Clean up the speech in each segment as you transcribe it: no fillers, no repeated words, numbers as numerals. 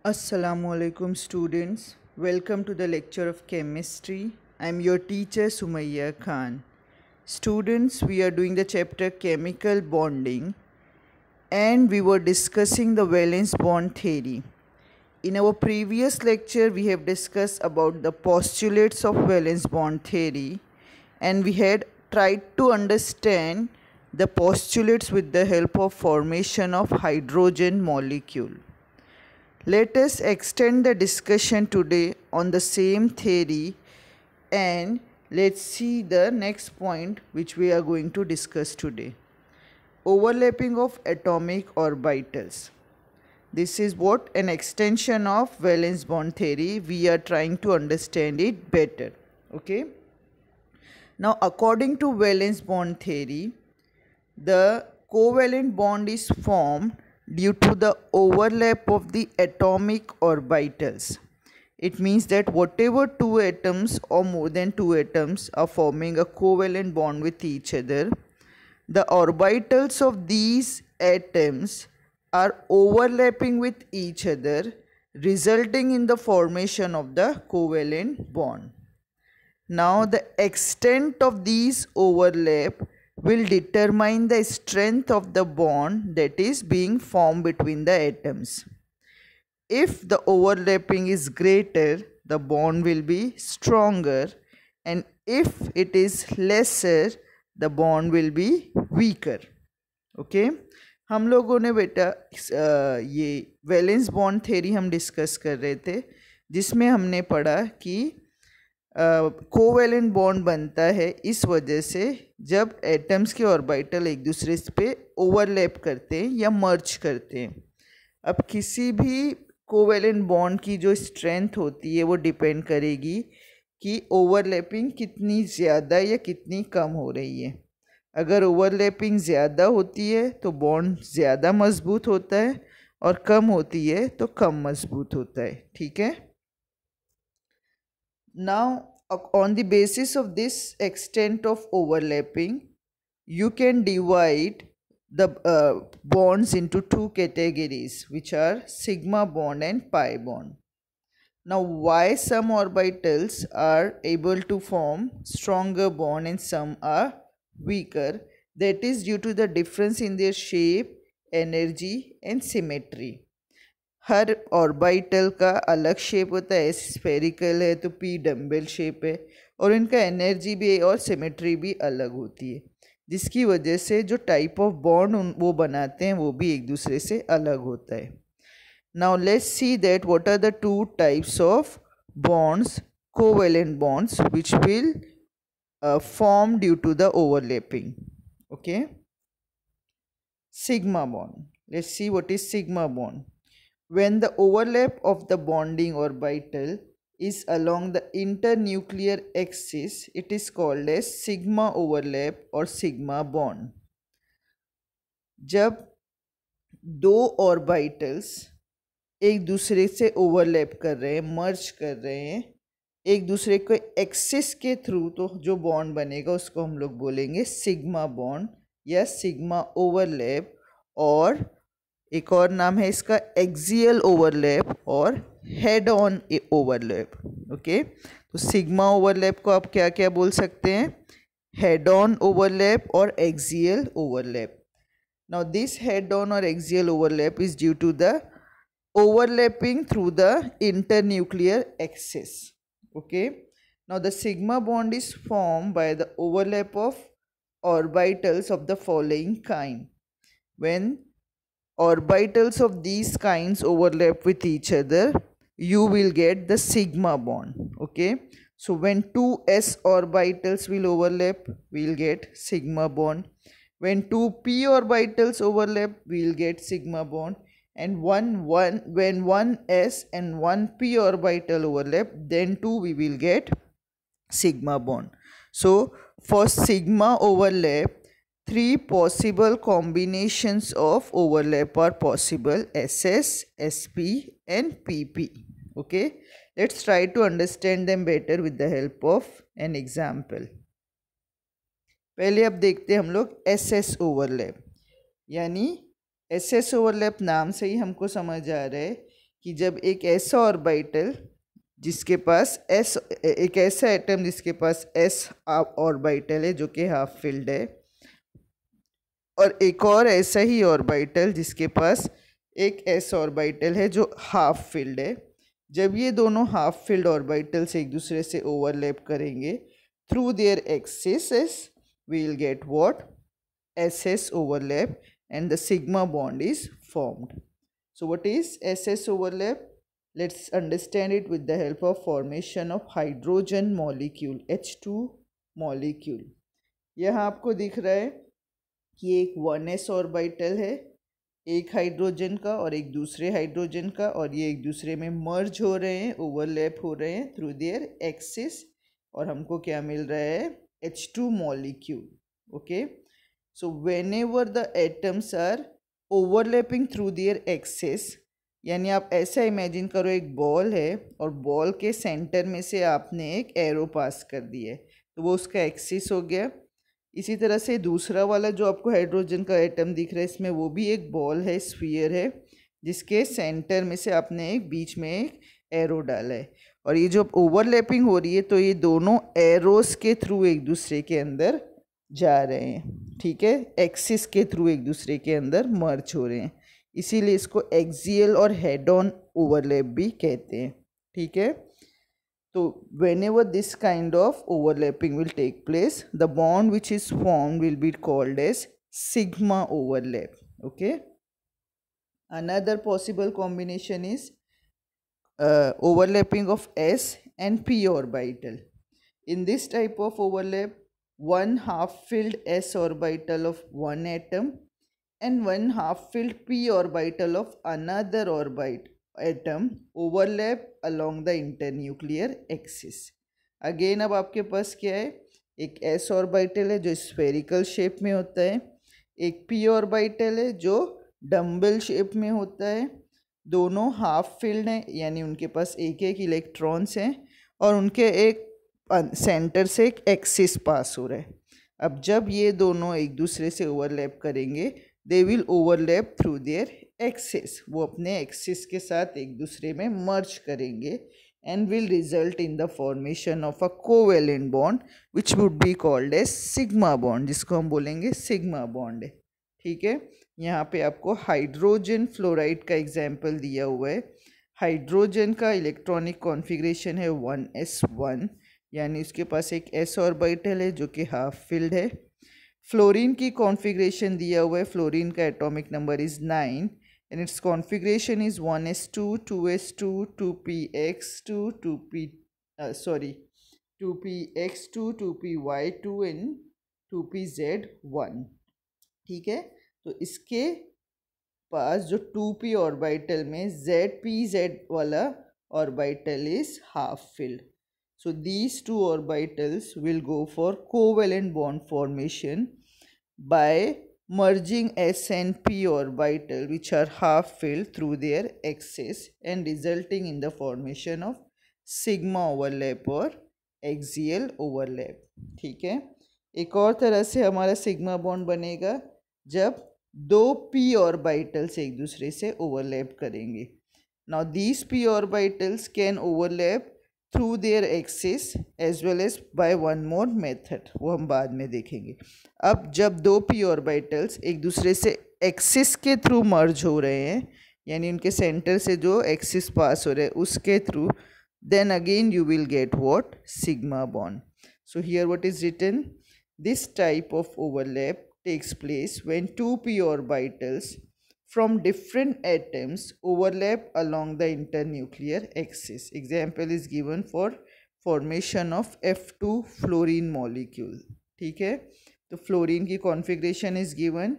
Assalamualaikum students. Welcome to the lecture of chemistry. I am your teacher Sumayya Khan. Students, we are doing the chapter chemical bonding and we were discussing the valence bond theory. In our previous lecture we have discussed about the postulates of valence bond theory and we had tried to understand the postulates with the help of formation of hydrogen molecule. Let us extend the discussion today on the same theory and let's see the next point which we are going to discuss today. Overlapping of atomic orbitals. This is what an extension of valence bond theory. We are trying to understand it better. Okay. Now according to valence bond theory, the covalent bond is formed due to the overlap of the atomic orbitals. It means that whatever two atoms or more than two atoms are forming a covalent bond with each other, the orbitals of these atoms are overlapping with each other, resulting in the formation of the covalent bond. Now the extent of these overlap will determine the strength of the bond that is being formed between the atoms. If the overlapping is greater, the bond will be stronger, and if it is lesser, the bond will be weaker. Okay? हम लोगों ने बेटा ये valence bond theory हम discuss कर रहे थे जिसमें हमने पढ़ा कि कोवेलेंट बॉन्ड बनता है इस वजह से जब एटम्स के ऑर्बिटल एक दूसरे पे ओवरलैप करते हैं या मर्ज करते हैं. अब किसी भी कोवेलेंट बॉन्ड की जो स्ट्रेंथ होती है वो डिपेंड करेगी कि ओवरलैपिंग कितनी ज़्यादा या कितनी कम हो रही है. अगर ओवरलैपिंग ज़्यादा होती है तो बॉन्ड ज़्यादा मजबूत होता है और कम होती है तो कम मजबूत होता है. ठीक है. Now, on the basis of this extent of overlapping, you can divide the bonds into two categories, which are sigma bond and pi bond. Now, why some orbitals are able to form stronger bond and some are weaker? That is due to the difference in their shape, energy and symmetry. Her orbital का अलग shape होता है. Spherical है तो P dumbbell shape है और इनका energy भी और सिमेट्री भी अलग होती है, जिसकी वजह से जो टाइप ऑफ बॉन्ड वो बनाते हैं वो भी एक दूसरे से अलग होता है. Now let's see that what are the two types of bonds, covalent bonds which will form due to the overlapping. Okay, sigma bond. Let's see what is sigma bond. When the overlap of the bonding orbital is along the internuclear axis, it is called as sigma overlap or sigma bond. जब दो orbitals एक दूसरे से overlap कर रहे हैं, मर्ज कर रहे हैं एक दूसरे को एक्सिस के थ्रू, तो जो बॉन्ड बनेगा उसको हम लोग बोलेंगे सिग्मा बॉन्ड या सिग्मा ओवरलैप, और एक और नाम है इसका एक्सियल ओवरलैप और हेड ऑन ओवरलैप. ओके, तो सिग्मा ओवरलैप को आप क्या क्या बोल सकते हैं? हेड ऑन ओवरलैप और axial overlap. Now this head on और axial overlap is due to the overlapping through the internuclear axis. Okay, now the sigma bond is form by the overlap of orbitals of the following kind. When orbitals of these kinds overlap with each other, you will get the sigma bond. Okay, so when two s orbitals will overlap, we will get sigma bond. When two p orbitals overlap, we will get sigma bond. And when one s and one p orbital overlap, then too we will get sigma bond. So for sigma overlap, three possible combinations of overlap are possible: SS, SP and PP. Okay, let's try to understand them better with the help of an example. पहले अब देखते हैं हम लोग SS overlap. यानी SS overlap नाम से ही हमको समझ आ रहा है कि जब एक ऐसा ऑर्बिटल जिसके पास एस, एक ऐसा एटम जिसके पास एस ऑर्बिटल है जो कि हाफ फिल्ड है, और एक और ऐसा ही ऑर्बिटल जिसके पास एक एस ऑर्बिटल है जो हाफ फिल्ड है, जब ये दोनों हाफ फिल्ड ऑर्बिटल्स एक दूसरे से ओवरलैप करेंगे through their axis, we will get what, SS overlap, and the sigma bond is formed. So what is SS overlap? Let's understand it with the help of formation of hydrogen molecule, H2 molecule. यहाँ आपको दिख रहा है कि एक 1s orbital है एक hydrogen का और एक दूसरे हाइड्रोजन का, और ये एक दूसरे में मर्ज हो रहे हैं, ओवरलैप हो रहे हैं थ्रू देयर एक्सिस, और हमको क्या मिल रहा है, H2 molecule. Okay, so whenever the atoms are overlapping through their axis, यानी आप ऐसा इमेजिन करो एक बॉल है और बॉल के सेंटर में से आपने एक एरो पास कर दी है तो वो उसका एक्सिस हो गया। इसी तरह से दूसरा वाला जो आपको हाइड्रोजन का एटम दिख रहा है इसमें वो भी एक बॉल है, स्फीयर है, जिसके सेंटर में से आपने एक बीच में एक एरो डाला है, और ये जो ओवरलैपिंग हो रही है तो ये दोनों एरोस के थ्रू एक दूसरे के अंदर जा रहे हैं, ठीक है, एक्सिस के थ्रू एक दूसरे के अंदर मर्ज हो रहे हैं, इसीलिए इसको एक्सियल और हेड ऑन ओवरलैप भी कहते हैं, ठीक है। तो whenever this kind of overlapping will take place, the bond which is formed will be called as sigma overlap. Okay, another possible combination is overlapping of S and P orbital. In this type of overlap, one half filled S orbital of one atom and one half filled P orbital of another atom overlap along the internuclear axis. Again अब आपके पास क्या है, एक S orbital है जो spherical shape में होता है, एक P ऑर्बिटल है जो डम्बल शेप में होता है, दोनों हाफ फिल्ड हैं यानी उनके पास एक एक इलेक्ट्रॉन्स हैं और उनके एक सेंटर से एक एक्सिस पास हो रहा है। अब जब ये दोनों एक दूसरे से ओवरलैप करेंगे, they will overlap through their axis, वो अपने एक्सिस के साथ एक दूसरे में मर्ज करेंगे and will result in the formation of a covalent bond which would be called as sigma bond, जिसको हम बोलेंगे सिग्मा बॉन्ड है, ठीक है। यहाँ पे आपको हाइड्रोजन फ्लोराइड का एग्जाम्पल दिया हुआ है। हाइड्रोजन का इलेक्ट्रॉनिक कॉन्फ़िगरेशन है 1s1, यानी उसके पास एक s ऑर्बिटल है जो कि हाफ फिल्ड है। फ्लोरीन की कॉन्फ़िगरेशन दिया हुआ है, फ्लोरीन का atomic number is 9 and it's configuration is 1s2, 2s2, 2px2, 2px2, 2py2 and 2pz1, ठीक है। तो इसके पास जो 2p ऑर्बिटल में zpz वाला orbital is half filled, so these two orbitals will go for covalent bond formation by merging S and P orbital which are half filled through their axis and resulting in the formation of sigma overlap or axial overlap, ठीक है। एक और तरह से हमारा sigma bond बनेगा जब दो p ऑर्बिटल्स एक दूसरे से ओवरलैप करेंगे। Now these p orbitals can overlap through their axis as well as by one more method, वो हम बाद में देखेंगे। अब जब दो पी ऑर्बिटल्स एक दूसरे से एक्सिस के थ्रू मर्ज हो रहे हैं, यानी उनके सेंटर से जो एक्सिस पास हो रहे हैं उसके through, then again you will get what, sigma bond. So here what is written, this type of overlap takes place when two p orbitals from different atoms overlap along the internuclear axis. Example is given for formation of F2 fluorine molecule, ठीक है। तो fluorine की configuration is given.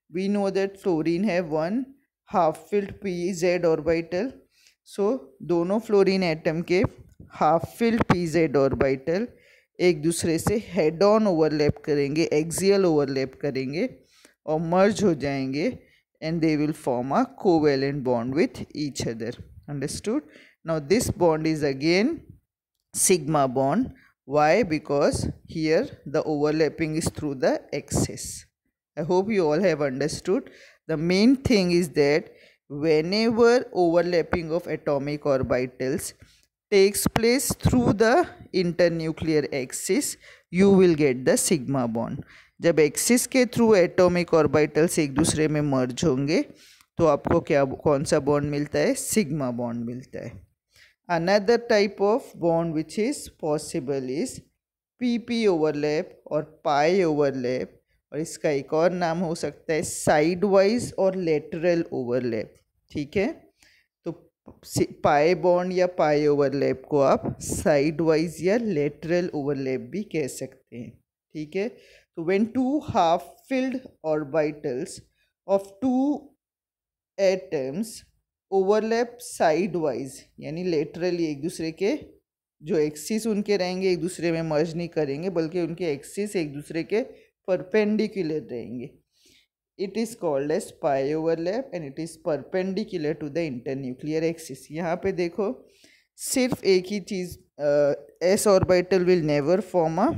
We know that fluorine have one half filled pz orbital. So दोनों fluorine atom के half filled pz orbital एक दूसरे से head on overlap करेंगे, एक्सियल ओवरलैप करेंगे और मर्ज हो जाएंगे and they will form a covalent bond with each other. Understood? Now this bond is again sigma bond. Why? Because here the overlapping is through the axis. I hope you all have understood. The main thing is that whenever overlapping of atomic orbitals takes place through the internuclear axis, you will get the sigma bond. जब axis के through atomic orbitals एक दूसरे में मर्ज होंगे तो आपको क्या कौन सा बॉन्ड मिलता है? सिग्मा बॉन्ड मिलता है. Another type of bond which is possible is PP overlap और पाई ओवरलैप, और इसका एक और नाम हो सकता है साइड वाइज और लेटरल ओवरलैप. ठीक है, तो पाई बॉन्ड या पाई ओवरलैप को आप साइड वाइज या लेटरल ओवरलैप भी कह सकते हैं. ठीक है, तो when two half filled orbitals of two atoms overlap side wise, यानी लेटरली एक दूसरे के जो एक्सिस उनके रहेंगे एक दूसरे में मर्ज नहीं करेंगे, बल्कि उनके एक्सिस एक दूसरे के परपेंडिकुलर रहेंगे. It is called as pi overlap and it is perpendicular to the internuclear axis. यहाँ पे देखो सिर्फ एक ही चीज़, S orbital will never form a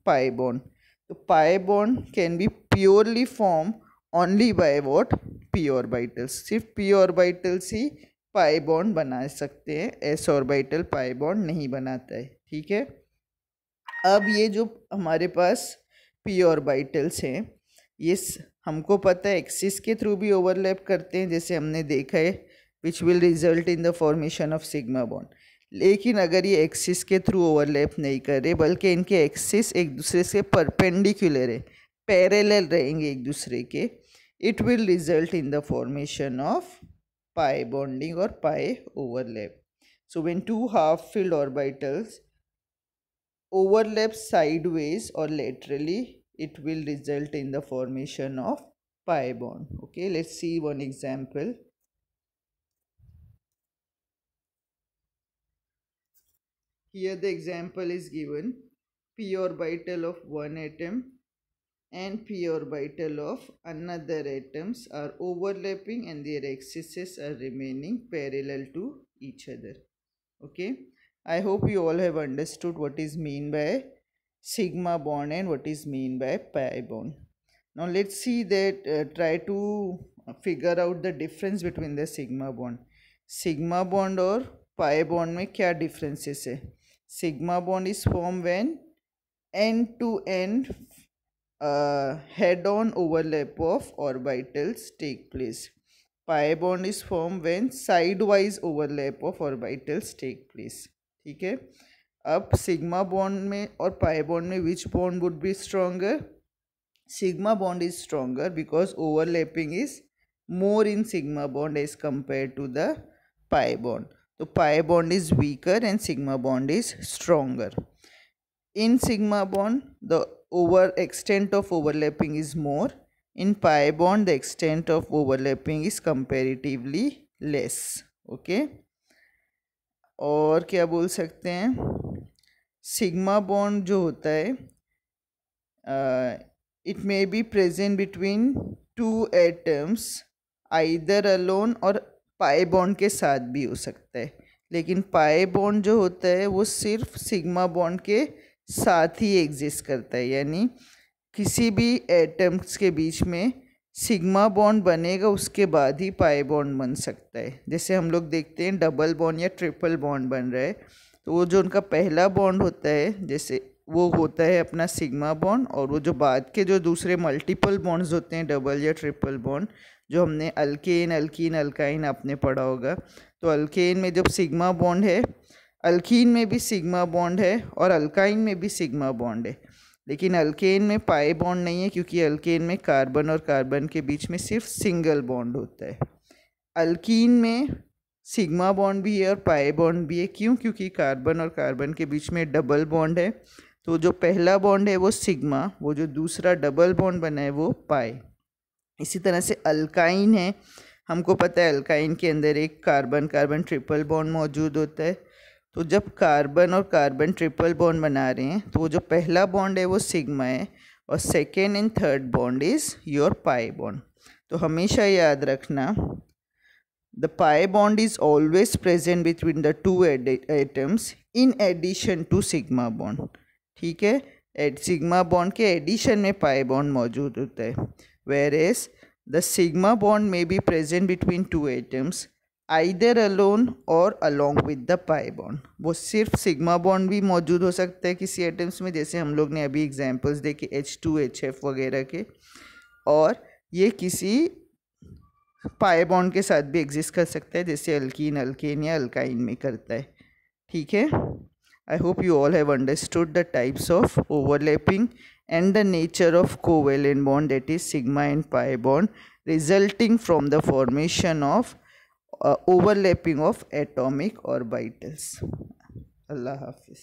pi bond. तो pi bond can be purely form only by what? P orbitals. सिर्फ P orbitals ही पाई बॉन्ड बना सकते हैं, एस ऑर्बिटल पाई बॉन्ड नहीं बनाता है. ठीक है, अब ये जो हमारे पास पी ऑर्बिटल्स हैं ये हमको पता है एक्सिस के थ्रू भी ओवरलैप करते हैं, जैसे हमने देखा है, which will result in the formation of sigma bond. लेकिन अगर ये एक्सिस के थ्रू ओवरलैप नहीं कर रहे बल्कि इनके एक्सिस एक दूसरे से परपेंडिकुलर है, पैरेलल रहेंगे एक दूसरे के, it will result in the formation of pi bonding or pi overlap. So when two half-filled orbitals overlap sideways or laterally, it will result in the formation of pi bond. Okay, let's see one example. Here the example is given: p orbital of one atom and p orbital of another atoms are overlapping and their axes are remaining parallel to each other. Okay, I hope you all have understood what is mean by sigma bond and what is mean by pi bond. Now let's see that, try to figure out the difference between the sigma bond. Sigma bond और pi bond में क्या differences है? Sigma bond is formed when end to end head-on overlap of orbitals take place. Pi bond is formed when sidewise overlap of orbitals take place. ठीक है, अब sigma bond में और pi bond में which bond would be stronger? Sigma bond is stronger because overlapping is more in sigma bond as compared to the pi bond. So pi bond is weaker and sigma bond is stronger. In sigma bond, the extent of overlapping is more. In pi bond, the extent of overlapping is comparatively less. Okay. और क्या बोल सकते हैं? Sigma bond जो होता है, it may be present between two atoms either alone और pi bond के साथ भी हो सकता है. लेकिन पाई बॉन्ड जो होता है वो सिर्फ सिग्मा बॉन्ड के साथ ही एग्जिस्ट करता है, यानी किसी भी एटम्स के बीच में सिग्मा बॉन्ड बनेगा उसके बाद ही पाई बॉन्ड बन सकता है. जैसे हम लोग देखते हैं डबल बॉन्ड या ट्रिपल बॉन्ड बन रहा है, तो वो जो उनका पहला बॉन्ड होता है जैसे वो होता है अपना सिग्मा बॉन्ड, और वो जो बाद के जो दूसरे मल्टीपल बॉन्ड्स होते हैं डबल या ट्रिपल बॉन्ड, जो हमने अल्केन अल्कीन अल्काइन आपने पढ़ा होगा, तो अल्केन में जब सिग्मा बॉन्ड है, अल्कीन में भी सिग्मा बॉन्ड है और अल्काइन में भी सिग्मा बॉन्ड है, लेकिन अल्केन में पाई बॉन्ड नहीं है क्योंकि अल्केन में कार्बन और कार्बन के बीच में सिर्फ सिंगल बॉन्ड होता है. अल्कीन में सिग्मा बॉन्ड भी है और पाई बॉन्ड भी है. क्यों? क्योंकि कार्बन और कार्बन के बीच में डबल बॉन्ड है. तो जो पहला बॉन्ड है वो सिग्मा, वो जो दूसरा डबल बॉन्ड बना है वो पाई. इसी तरह से अल्काइन है, हमको पता है अल्काइन के अंदर एक कार्बन कार्बन ट्रिपल बॉन्ड मौजूद होता है. तो जब कार्बन और कार्बन ट्रिपल बॉन्ड बना रहे हैं तो जो पहला बॉन्ड है वो सिग्मा है और second and third bond is your pi bond. तो हमेशा याद रखना, the pi bond is always present between the two atoms in addition to sigma bond. ठीक है, सिग्मा बॉन्ड के एडिशन में पाई बॉन्ड मौजूद होता है, whereas The sigma bond may be present between two atoms either alone or along with the pi bond. वो सिर्फ sigma bond भी मौजूद हो सकता है किसी एटम्स में, जैसे हम लोग ने अभी एग्जांपल्स देखे H2 HF वगैरह के, और ये किसी पाई बॉन्ड के साथ भी एग्जिस्ट कर सकता है, जैसे अल्कीन अल्केन या अल्काइन में करता है. ठीक है. I hope you all have understood the types of overlapping and the nature of covalent bond, that is sigma and pi bond, resulting from the formation of overlapping of atomic orbitals. Allah Hafiz.